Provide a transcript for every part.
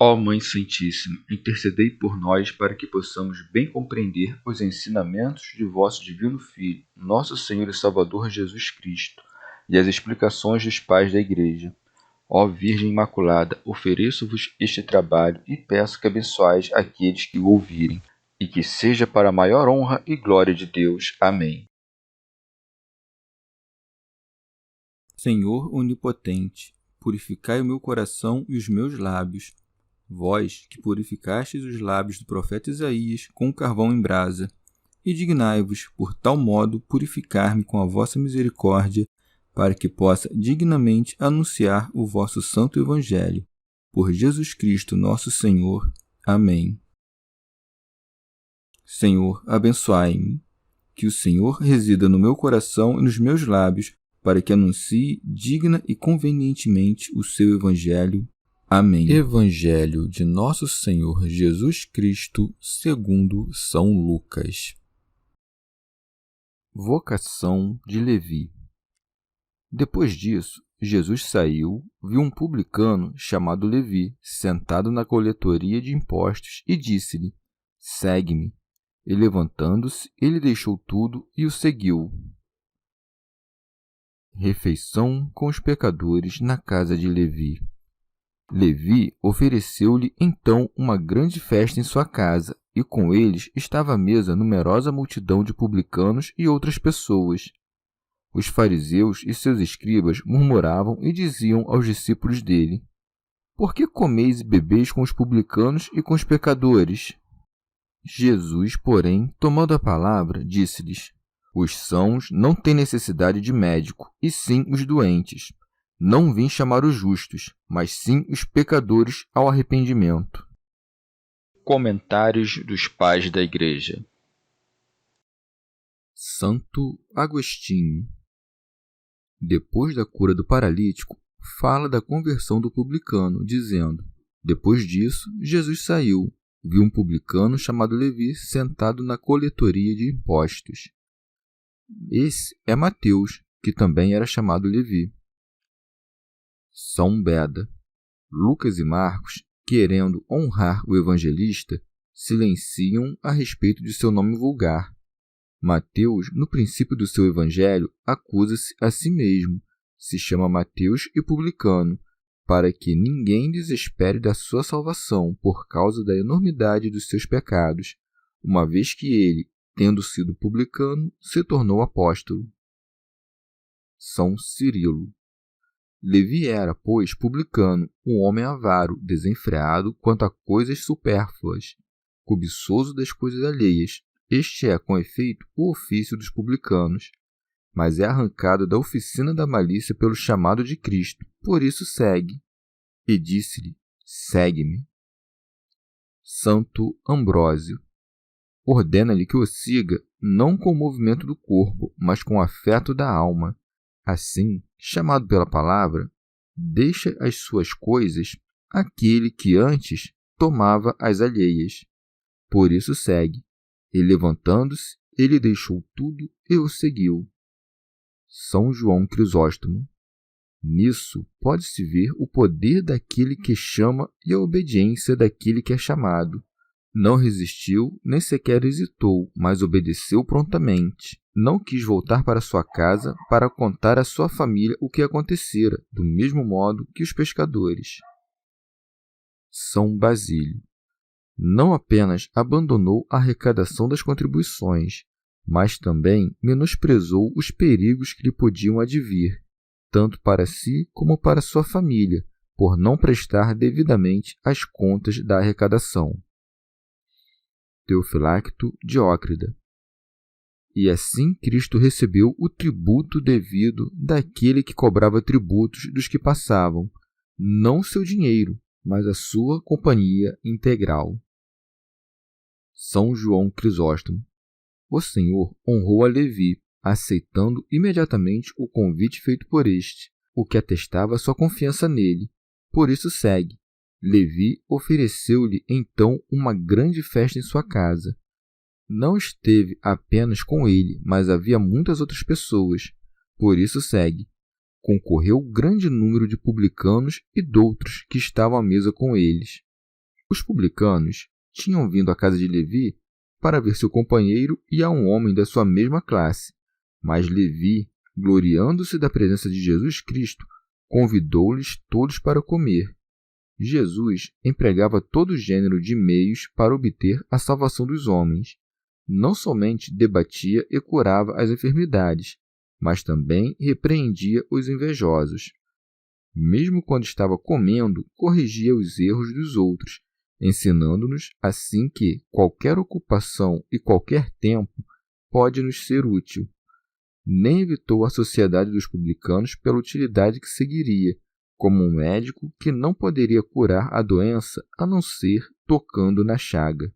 Ó Mãe Santíssima, intercedei por nós para que possamos bem compreender os ensinamentos de vosso Divino Filho, nosso Senhor e Salvador Jesus Cristo, e as explicações dos pais da Igreja. Ó Virgem Imaculada, ofereço-vos este trabalho e peço que abençoais aqueles que o ouvirem, e que seja para a maior honra e glória de Deus. Amém. Senhor onipotente, purificai o meu coração e os meus lábios. Vós, que purificastes os lábios do profeta Isaías com carvão em brasa, e dignai-vos, por tal modo, purificar-me com a vossa misericórdia, para que possa dignamente anunciar o vosso santo Evangelho. Por Jesus Cristo, nosso Senhor. Amém. Senhor, abençoai-me. Que o Senhor resida no meu coração e nos meus lábios, para que anuncie digna e convenientemente o seu Evangelho. Amém. Evangelho de Nosso Senhor Jesus Cristo, segundo São Lucas. Vocação de Levi. Depois disso, Jesus saiu, viu um publicano chamado Levi, sentado na coletoria de impostos, e disse-lhe: Segue-me. E levantando-se, ele deixou tudo e o seguiu. Refeição com os pecadores na casa de Levi. Levi ofereceu-lhe então uma grande festa em sua casa, e com eles estava à mesa numerosa multidão de publicanos e outras pessoas. Os fariseus e seus escribas murmuravam e diziam aos discípulos dele: Por que comeis e bebeis com os publicanos e com os pecadores? Jesus, porém, tomando a palavra, disse-lhes: Os sãos não têm necessidade de médico, e sim os doentes. Não vim chamar os justos, mas sim os pecadores ao arrependimento. Comentários dos Pais da Igreja. Santo Agostinho. Depois da cura do paralítico, fala da conversão do publicano, dizendo: Depois disso, Jesus saiu, viu um publicano chamado Levi sentado na coletoria de impostos. Esse é Mateus, que também era chamado Levi. São Beda. Lucas e Marcos, querendo honrar o evangelista, silenciam a respeito de seu nome vulgar. Mateus, no princípio do seu evangelho, acusa-se a si mesmo, se chama Mateus e publicano, para que ninguém desespere da sua salvação por causa da enormidade dos seus pecados, uma vez que ele, tendo sido publicano, se tornou apóstolo. São Cirilo. Levi era, pois, publicano, um homem avaro, desenfreado quanto a coisas supérfluas, cobiçoso das coisas alheias. Este é, com efeito, o ofício dos publicanos, mas é arrancado da oficina da malícia pelo chamado de Cristo. Por isso segue. E disse-lhe: Segue-me. Santo Ambrósio. Ordena-lhe que o siga, não com o movimento do corpo, mas com o afeto da alma. Assim, chamado pela palavra, deixa as suas coisas aquele que antes tomava as alheias. Por isso segue. E levantando-se, ele deixou tudo e o seguiu. São João Crisóstomo. Nisso pode-se ver o poder daquele que chama e a obediência daquele que é chamado. Não resistiu, nem sequer hesitou, mas obedeceu prontamente. Não quis voltar para sua casa para contar à sua família o que acontecera, do mesmo modo que os pescadores. São Basílio. Não apenas abandonou a arrecadação das contribuições, mas também menosprezou os perigos que lhe podiam advir, tanto para si como para sua família, por não prestar devidamente as contas da arrecadação. Teofilacto Diócrida. E assim Cristo recebeu o tributo devido daquele que cobrava tributos dos que passavam, não seu dinheiro, mas a sua companhia integral. São João Crisóstomo. O Senhor honrou a Levi, aceitando imediatamente o convite feito por este, o que atestava sua confiança nele. Por isso segue. Levi ofereceu-lhe então uma grande festa em sua casa. Não esteve apenas com ele, mas havia muitas outras pessoas. Por isso segue. Concorreu grande número de publicanos e doutros que estavam à mesa com eles. Os publicanos tinham vindo à casa de Levi para ver seu companheiro e a um homem da sua mesma classe, mas Levi, gloriando-se da presença de Jesus Cristo, convidou-lhes todos para comer. Jesus empregava todo gênero de meios para obter a salvação dos homens. Não somente debatia e curava as enfermidades, mas também repreendia os invejosos. Mesmo quando estava comendo, corrigia os erros dos outros, ensinando-nos assim que qualquer ocupação e qualquer tempo pode nos ser útil. Nem evitou a sociedade dos publicanos pela utilidade que seguiria, como um médico que não poderia curar a doença a não ser tocando na chaga.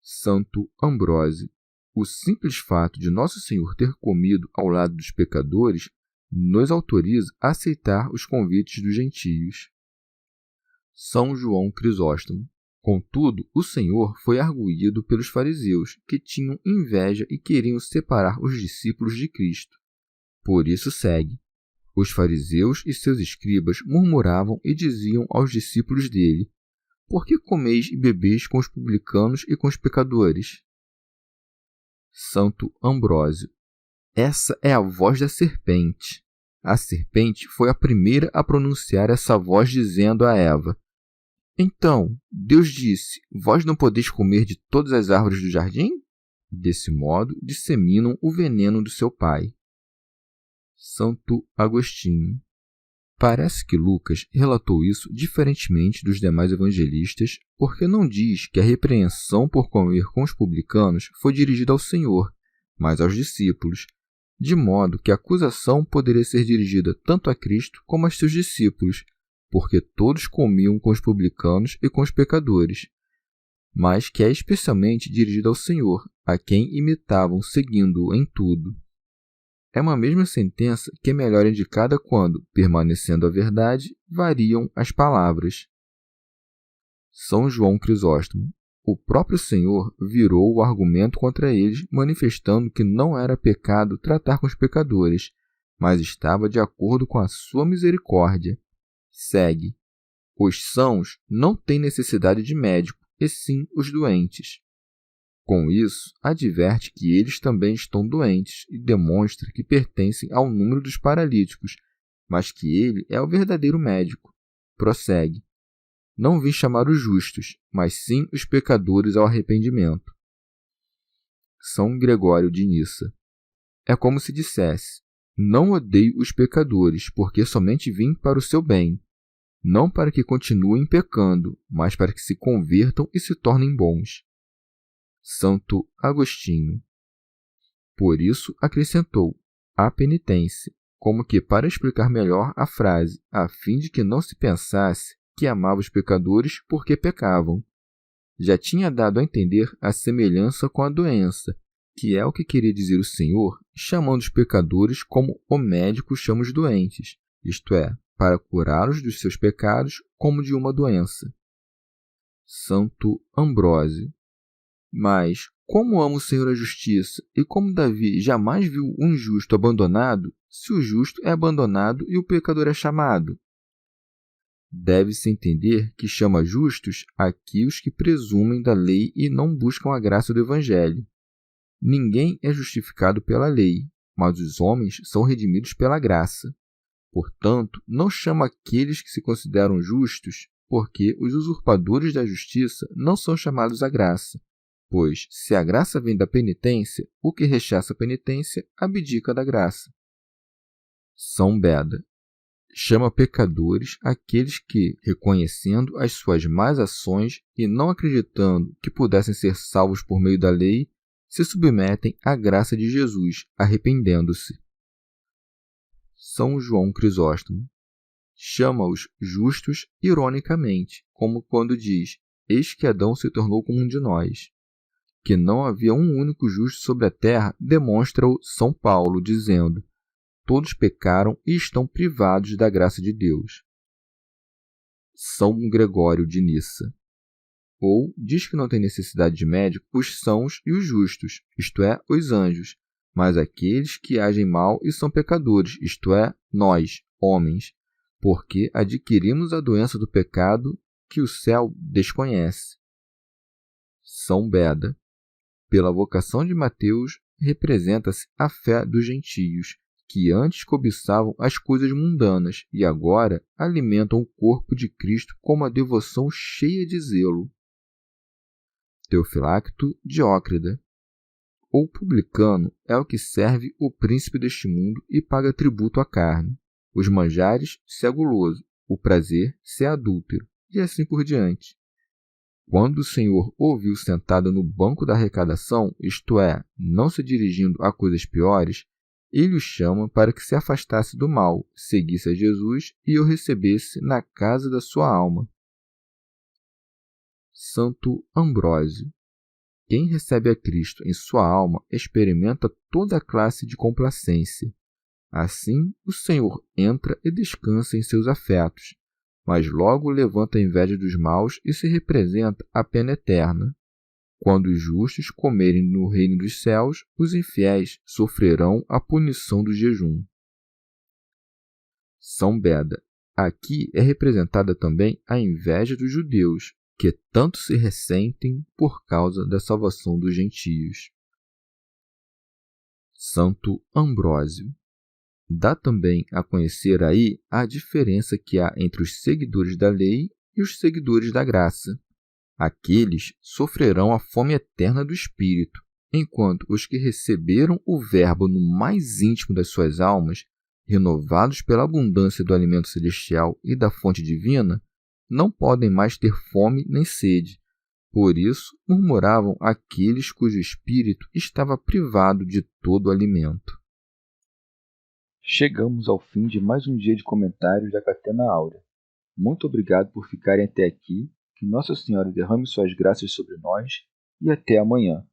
Santo Ambrósio. O simples fato de Nosso Senhor ter comido ao lado dos pecadores nos autoriza a aceitar os convites dos gentios. São João Crisóstomo. Contudo, o Senhor foi arguído pelos fariseus, que tinham inveja e queriam separar os discípulos de Cristo. Por isso segue. Os fariseus e seus escribas murmuravam e diziam aos discípulos dele: Por que comeis e bebeis com os publicanos e com os pecadores? Santo Ambrósio. Essa é a voz da serpente. A serpente foi a primeira a pronunciar essa voz, dizendo a Eva: Então, Deus disse, vós não podeis comer de todas as árvores do jardim? Desse modo, disseminam o veneno do seu pai. Santo Agostinho. Parece que Lucas relatou isso diferentemente dos demais evangelistas, porque não diz que a repreensão por comer com os publicanos foi dirigida ao Senhor, mas aos discípulos, de modo que a acusação poderia ser dirigida tanto a Cristo como a seus discípulos, porque todos comiam com os publicanos e com os pecadores, mas que é especialmente dirigida ao Senhor, a quem imitavam, seguindo-o em tudo. É uma mesma sentença que é melhor indicada quando, permanecendo a verdade, variam as palavras. São João Crisóstomo. O próprio Senhor virou o argumento contra eles, manifestando que não era pecado tratar com os pecadores, mas estava de acordo com a sua misericórdia. Segue. Os sãos não têm necessidade de médico, e sim os doentes. Com isso, adverte que eles também estão doentes e demonstra que pertencem ao número dos paralíticos, mas que ele é o verdadeiro médico. Prossegue. Não vim chamar os justos, mas sim os pecadores ao arrependimento. São Gregório de Nissa. É como se dissesse: Não odeio os pecadores, porque somente vim para o seu bem, não para que continuem pecando, mas para que se convertam e se tornem bons. Santo Agostinho. Por isso acrescentou a penitência, como que para explicar melhor a frase, a fim de que não se pensasse que amava os pecadores porque pecavam. Já tinha dado a entender a semelhança com a doença, que é o que queria dizer o Senhor, chamando os pecadores como o médico chama os doentes, isto é, para curá-los dos seus pecados como de uma doença. Santo Ambrósio. Mas, como ama o Senhor a justiça, e como Davi jamais viu um injusto abandonado, se o justo é abandonado e o pecador é chamado? Deve-se entender que chama justos aqui os que presumem da lei e não buscam a graça do Evangelho. Ninguém é justificado pela lei, mas os homens são redimidos pela graça. Portanto, não chama aqueles que se consideram justos, porque os usurpadores da justiça não são chamados à graça. Pois, se a graça vem da penitência, o que rechaça a penitência abdica da graça. São Beda. Chama pecadores aqueles que, reconhecendo as suas más ações e não acreditando que pudessem ser salvos por meio da lei, se submetem à graça de Jesus, arrependendo-se. São João Crisóstomo. Chama-os justos ironicamente, como quando diz: Eis que Adão se tornou como um de nós. Que não havia um único justo sobre a terra, demonstra-o São Paulo, dizendo: Todos pecaram e estão privados da graça de Deus. São Gregório de Nissa. Ou diz que não tem necessidade de médico os sãos e os justos, isto é, os anjos, mas aqueles que agem mal e são pecadores, isto é, nós, homens, porque adquirimos a doença do pecado que o céu desconhece. São Beda. Pela vocação de Mateus, representa-se a fé dos gentios, que antes cobiçavam as coisas mundanas e agora alimentam o corpo de Cristo com uma devoção cheia de zelo. Teofilacto Diócrida. O publicano é o que serve o príncipe deste mundo e paga tributo à carne, os manjares se é guloso, o prazer se é adúltero, e assim por diante. Quando o Senhor o viu sentado no banco da arrecadação, isto é, não se dirigindo a coisas piores, ele o chama para que se afastasse do mal, seguisse a Jesus e o recebesse na casa da sua alma. Santo Ambrósio. Quem recebe a Cristo em sua alma experimenta toda a classe de complacência. Assim, o Senhor entra e descansa em seus afetos, mas logo levanta a inveja dos maus e se representa a pena eterna. Quando os justos comerem no reino dos céus, os infiéis sofrerão a punição do jejum. São Beda. Aqui é representada também a inveja dos judeus, que tanto se ressentem por causa da salvação dos gentios. Santo Ambrósio. Dá também a conhecer aí a diferença que há entre os seguidores da lei e os seguidores da graça. Aqueles sofrerão a fome eterna do Espírito, enquanto os que receberam o Verbo no mais íntimo das suas almas, renovados pela abundância do alimento celestial e da fonte divina, não podem mais ter fome nem sede. Por isso, murmuravam aqueles cujo espírito estava privado de todo alimento. Chegamos ao fim de mais um dia de comentários da Catena Áurea. Muito obrigado por ficarem até aqui, que Nossa Senhora derrame suas graças sobre nós e até amanhã.